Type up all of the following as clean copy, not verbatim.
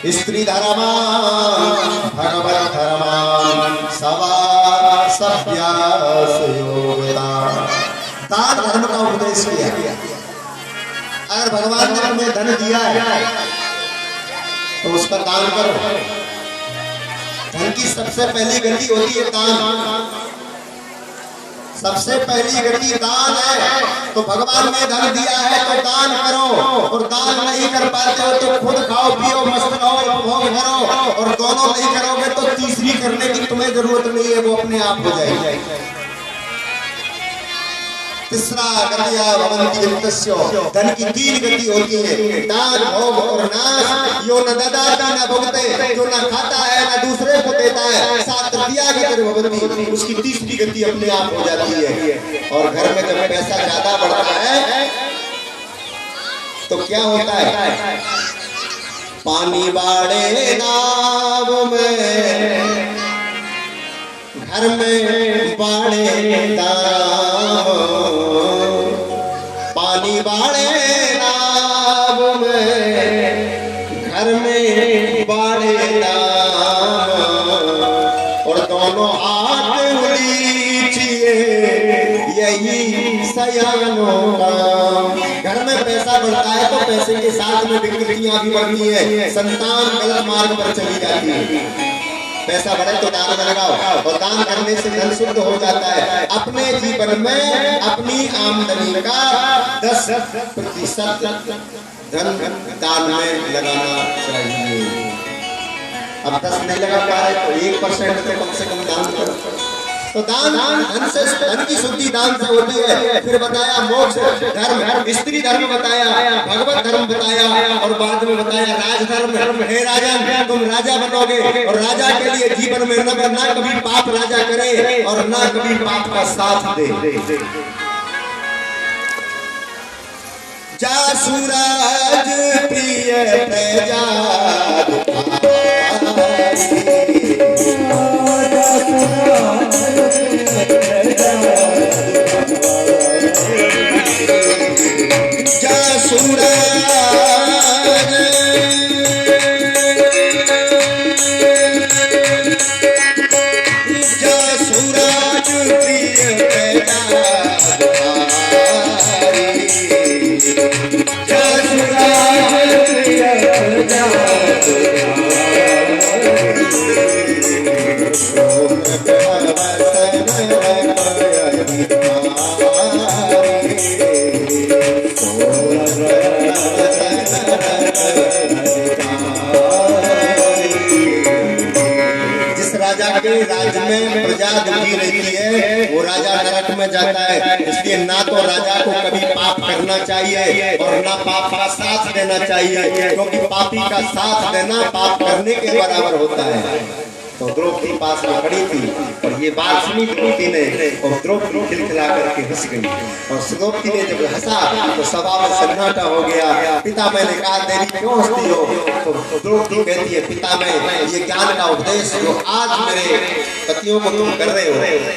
स्त्री धर्मान भगवत धर्मान सवा सभ्यास योगता। दान धर्म का उपदेश किया। अगर भगवान ने तुम्हें धन दिया है तो उसका दान करो। धन की सबसे पहली गति होती है दान। सबसे पहली गति दान है। तो भगवान ने धन दिया है तो दान करो, और दान नहीं कर पाते हो तो खुद खाओ पियो मस्त रहो भोग करो, और दोनों नहीं करोगे तो तीसरी करने की तुम्हें जरूरत नहीं है, वो अपने आप हो जाएगी। तीसरा गतिया भवन्ति युक्तस्य। धन की तीन गति होती है, दान भोग और नाश। यो न ददाति न भुंक्ते, जो न खाता है न दूसरे को देता है, सा तृतीया गतिर् भवन्ति। उसकी तीसरी गति अपने आप हो जाती है। और घर में जब पैसा ज्यादा बढ़ता है तो क्या होता है? पानी बाड़े नाव में, घर में बाड़े दाम। पानी बाड़े नाव में, घर में बाड़े दाम। और दोनों हाथ उलीचिए यही सयानों काम। घर में पैसा बढ़ता है तो पैसे के साथ में विकृतियां भी बढ़ती है, संतान गलत मार्ग पर चली जाती है। पैसा बढ़े तो दान में लगाओ, और दान करने से धन शुद्ध हो जाता है। अपने जीवन में अपनी आमदनी का 10% धन दान में लगाना चाहिए। अब 10 नहीं लगा पा रहे तो 1% तो कम से कम दान करो। तो दान धन से, धन की शुद्धि दान से होती है। फिर बताया मोक्ष धर्म, स्त्री धर्म बताया, भगवत धर्म बताया, और बाद में बताया राजधर्म। हे राजन, तुम राजा बनोगे, और राजा के लिए जीवन में ना कभी पाप राजा करे और ना कभी पाप का साथ दे। जा सूरज प्रिय प्रजा राज्य में प्रजा दुखी रहती है, वो राजा नरक में जाता है। इसलिए ना तो राजा को कभी पाप करना चाहिए और ना पाप का साथ देना चाहिए, क्योंकि पापी का साथ देना पाप करने के बराबर होता है। तो द्रौपदी पास में खड़ी थी और ये बात सुनी द्रौपदी ने, और द्रौपदी खिलखिला करके हंस गई। और द्रौपदी ने जब हंसा तो सभा में सन्नाटा हो गया। पिता मैंने कहा देवी क्यों हंसती हो? तो द्रौपदी कहती है पिता मैं ये ज्ञान का उपदेश जो आज मेरे पतियों को तुम कर रहे हो,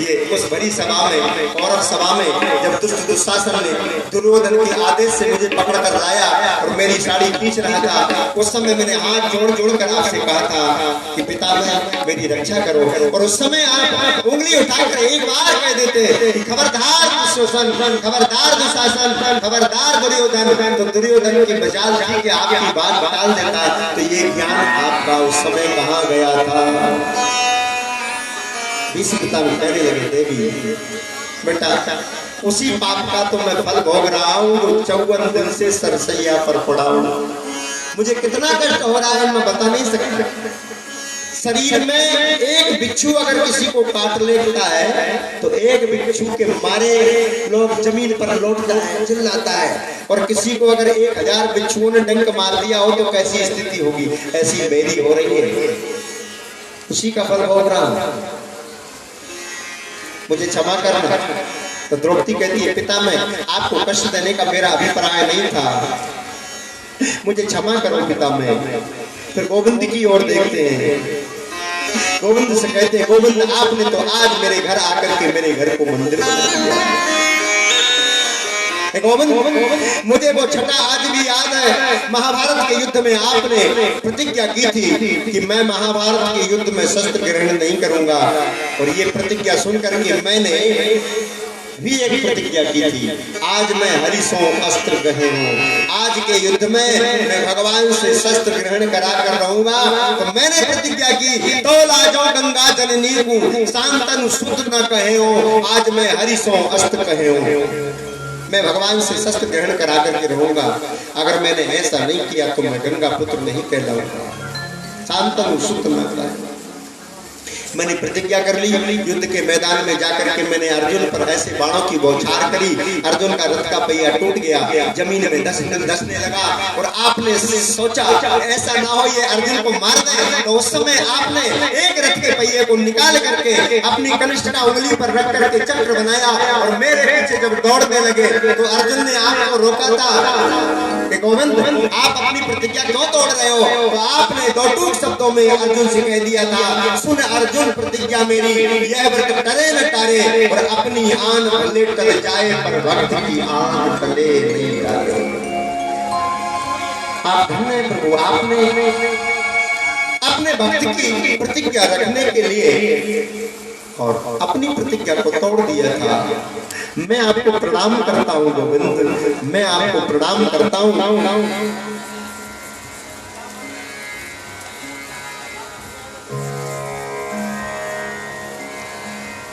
ये उस बड़ी सभा में, कौरव सभा में, जब दुष्ट दुशासन ने दुर्योधन के आदेश से मुझे पकड़ कर लाया और मेरी साड़ी खींच रहा था, उस समय मैंने हाथ जोड़ जोड़ कर आपसे कहा था कि पिता मैं मेरी रक्षा करो। और उस समय आप उंगली उठाकर एक बार कह देते कि खबरदार दुशासन, खबरदार दुशासन, खबरदार दुर्योधन, तो दुर्योधन की बजाल के आपकी बात बता देता। तो ये ज्ञान आपका उस समय कहाँ गया था? इस पिता में कहने लगे देवी बेटा उसी पाप का तो मैं फल भोग रहा हूँ जो 54 दिन से सरसैया पर पड़ा हूँ। मुझे कितना कष्ट हो रहा है मैं बता नहीं सकता। शरीर में एक बिच्छू अगर किसी को काट लेता है तो एक बिच्छू के मारे लोग जमीन पर लौटता है, चिल्लाता है। और किसी को अगर 1000 बिच्छुओं ने डंक मार दिया हो तो कैसी स्थिति होगी? ऐसी मेरी हो रही है, उसी का फल भोग रहा हूं, मुझे क्षमा करना। तो द्रौपदी कहती है पिता मैं आपको कष्ट देने का मेरा अभिप्राय नहीं था, मुझे क्षमा करो पिता मैं। फिर गोविंद की ओर देखते हैं, गोविंद से कहते हैं गोविंद आपने तो आज मेरे घर आकर के मेरे घर को मंदिर बना दिया। गोविंद, मुझे वो छटा आज भी याद है। महाभारत के युद्ध में आपने प्रतिज्ञा की थी कि मैं महाभारत के युद्ध में शस्त्र ग्रहण नहीं करूंगा, और ये प्रतिज्ञा सुनकर के मैंने भी एक प्रतिज्ञा की थी, आज मैं हरिशों अस्त्र ग्रहण हूँ। आज के युद्ध में मैं भगवान से शस्त्र ग्रहण करा कर रहूंगा। तो मैंने प्रतिज्ञा की, तो लाजो गंगा जननी को शांतनु शुद्ध न कहे हो, आज मैं हरिशों अस्त्र कहे हूँ। मैं भगवान से शस्त्र ग्रहण करा करके रहूंगा। अगर मैंने ऐसा नहीं किया तो मैं गंगा पुत्र नहीं कहलाऊंगा। शांतनु शुद्ध न कहे, मैंने प्रतिज्ञा कर ली। युद्ध के मैदान में जाकर के मैंने अर्जुन पर ऐसे बाणों की बौछार करी, अर्जुन का रथ का पहिया टूट गया, जमीन में धंसने लगा। और आपने सोचा ऐसा ना हो ये अर्जुन को मार दे, तो उस समय आपने एक रथ के पहिए को निकाल करके अपनी कनिष्ठा उंगली पर रख करके चक्र बनाया, और मेरे पीछे जब दौड़ने लगे तो अर्जुन ने आपको रोका था कि गोविंद, आप अपनी प्रतिज्ञा क्यों तोड़ रहे हो? तो आपने दो टूक शब्दों में अर्जुन से कह दिया था, सुन अर्जुन प्रतिज्ञा मेरी, यह व्रत टरे न टारे, और अपनी आन भले टल जाए पर भक्त की आन टले नहीं टारे। आप धन्य प्रभु, आपने अपने भक्त की प्रतिज्ञा रखने के लिए और अपनी प्रतिज्ञा को तोड़ दिया था। मैं आपको प्रणाम करता हूँ गोविंद, मैं आपको प्रणाम करता हूँ।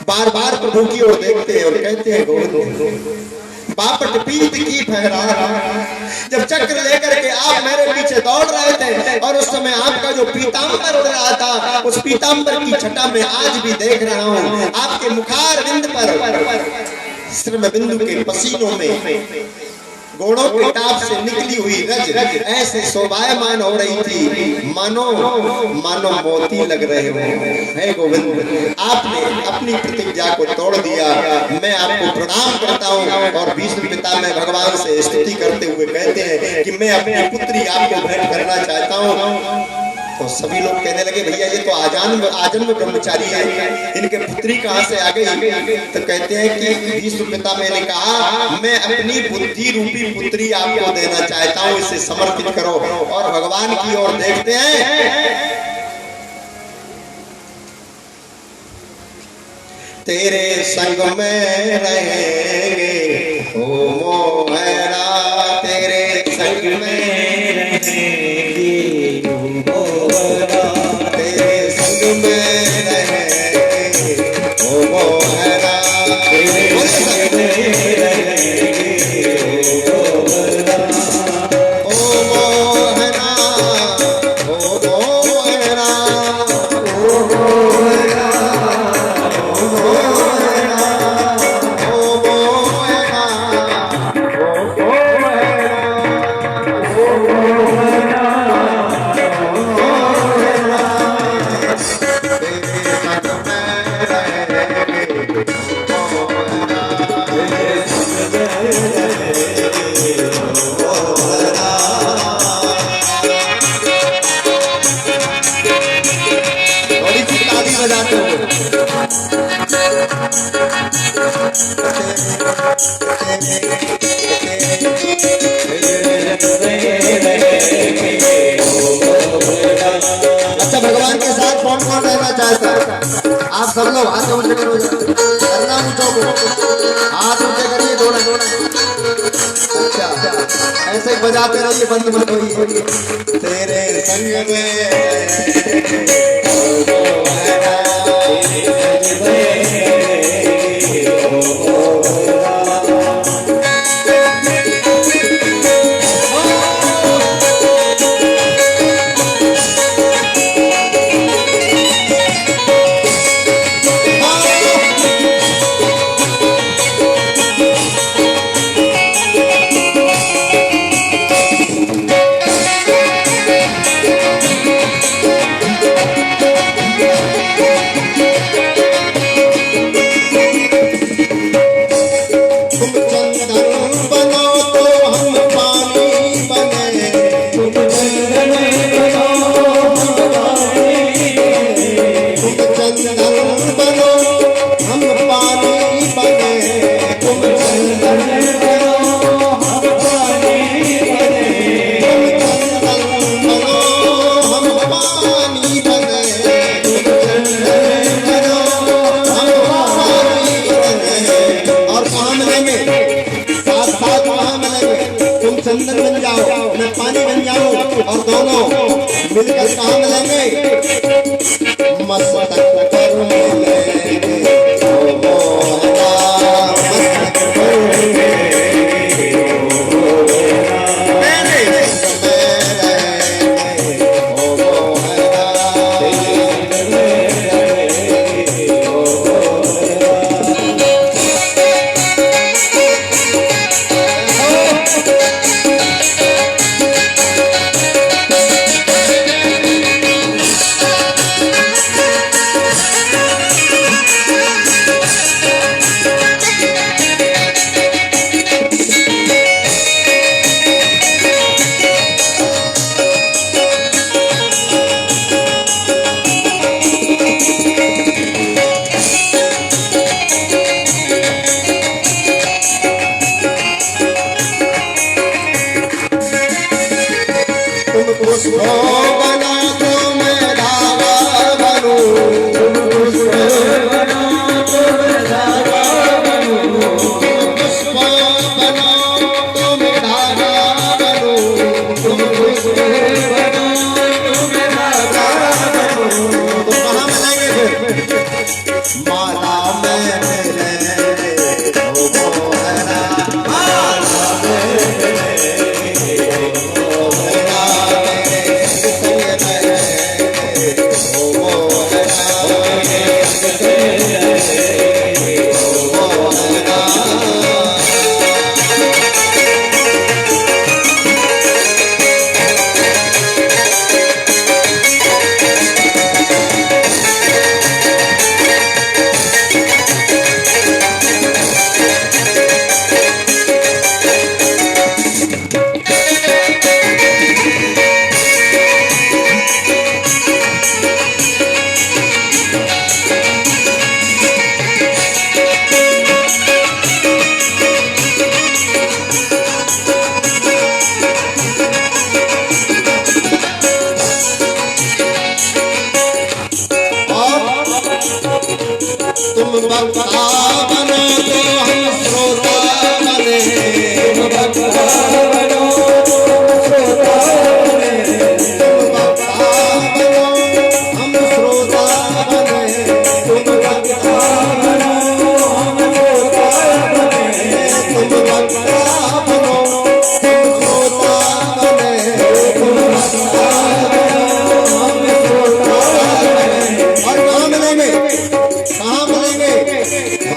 बार बार प्रभु की ओर देखते हैं और कहते हैं गोविंद, बापट पीत की फहरा। जब चक्र लेकर के आप मेरे पीछे दौड़ रहे थे और उस समय आपका जो पीतांबर उड़ रहा था, उस पीतांबर की छटा में आज भी देख रहा हूँ। आपके मुखार बिंद पर श्रम बिंदु के पसीनों में घोड़ों के टाप से निकली हुई रज ऐसे शोभायमान हो रही थी, मानो मानो मोती लग रहे हो। हे गोविंद, आपने अपनी प्रतिज्ञा को तोड़ दिया। मैं आपको प्रणाम करता हूँ। और भीष्म पिता में भगवान से स्तुति करते हुए कहते हैं कि मैं अपनी पुत्री आपको भेंट करना चाहता हूँ। तो सभी लोग कहने लगे, भैया ये तो आजन्म ब्रह्मचारी है, इनके पुत्री कहाँ से आ गई? तो कहते हैं कि भीष्म पिता मैंने कहा, मैं अपनी बुद्धि रूपी पुत्री आपको देना चाहता हूँ, इसे समर्पित करो। और भगवान की ओर देखते हैं, तेरे संग में रहेंगे ओ मोहरा, तेरे संग में रहेंगे ओ मोहरा, तेरे संग में रहेंगे ओ मोहरा, तेरे संग में रहेंगे ओ मोहरा, ओ मोहरा, ओ मोहरा, ओ मोहरा। अच्छा, भगवान के साथ कौन कौन रहना चाहता है? आप सब लोग हाथ ऊंचे करो, करना ऊंचो को, हाथ ऊंचे करिए दोनों। अच्छा, ऐसे ही बजाते रहिए, बंद मत होइए। तेरे संग में चंदन बन जाओ, मैं पानी बन जाऊं, और दोनों मिलकर कहाँ मिलेंगे? मस्तक पर मिलेंगे, ओ मोहना मस्तक पर मिलेंगे, ओ मोहना मेरे संग में रहेंगे, ओ मोहना तेरे संग में रहेंगे, ओ तुम वक्ता बनो तो हम श्रोता बने, तुम वक्ता बनो तो हम श्रोता बने, तुम वक्ता बनो हम श्रोता बने, तुम वक्ता बनो हम श्रोता बने, तुम वक्ता बनो हम श्रोता बने, तुम वक्ता बनो हम श्रोता बने। और कहाँ मिलेंगे? कहाँ मिलेंगे?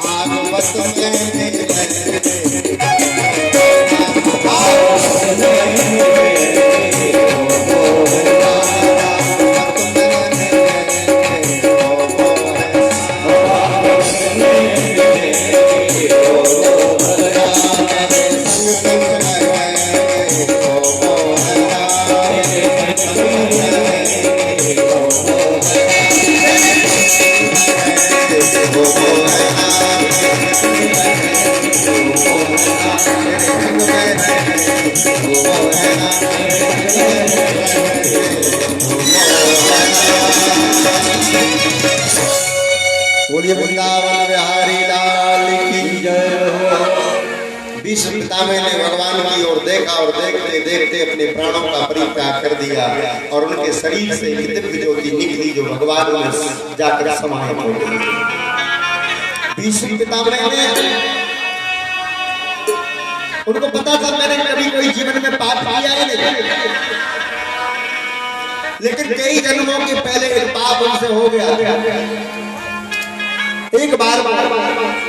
भागवत में मिलेंगे, भागवत में मिलेंगे, ओ भागवत में मिलेंगे, ओ भागवत में मिलेंगे, ओ संग संग रहेंगे, ओ मेरे संग रहेंगे, बोलिए वृंदावन बिहारी लाल की जय हो। विश्व पितामह ने भगवान की ओर देखा और देखते देखते अपने प्राणों का परित्याग कर दिया और उनके शरीर से एक दिव्य ज्योति निकली जो भगवान में जाकर समाहित हो गई। विश्व पितामह ने उनको पता था मैंने कभी कोई जीवन में पाप किया ही नहीं, लेकिन कई जन्मों के पहले एक पाप उनसे हो गया। एक बार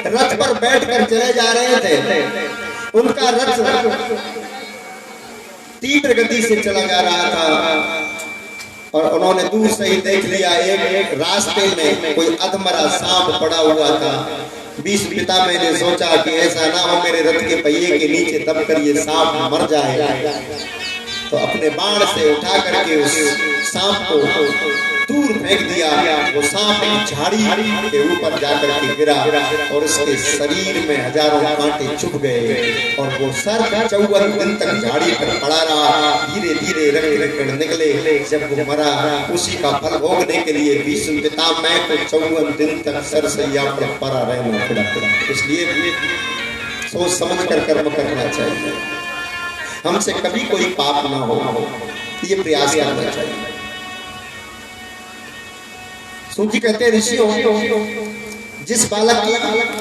रथ पर बैठकर चले जा रहे थे, उनका रथ तीव्र गति से चला जा रहा था और उन्होंने दूर से ही देख लिया एक रास्ते में कोई अधमरा सांप पड़ा हुआ था। विश्व पितामह ने सोचा कि ऐसा ना हो मेरे रथ के पहिए के नीचे दबकर ये सांप मर जाए, तो अपने बाण से उठा करके उस सांप को दूर फेंक दिया। वो सांप एक झाड़ी के ऊपर जाकर के गिरा और उसके शरीर में हजारों कांटे चुभ गए और वो सर 54 दिन तक झाड़ी पर पड़ा रहा। धीरे धीरे रक्त निकले। जब वो मरा उसी का फल भोगने के लिए विष्णु पितामह को 54 दिन तक सरसैया पर पड़ा रहना पड़ा। इसलिए सोच समझ कर कर्म करना चाहिए। हमसे कभी कोई पाप ना हो, ये प्रयास करना चाहिए। सूत जी कहते हैं ऋषियों, जिस बालक की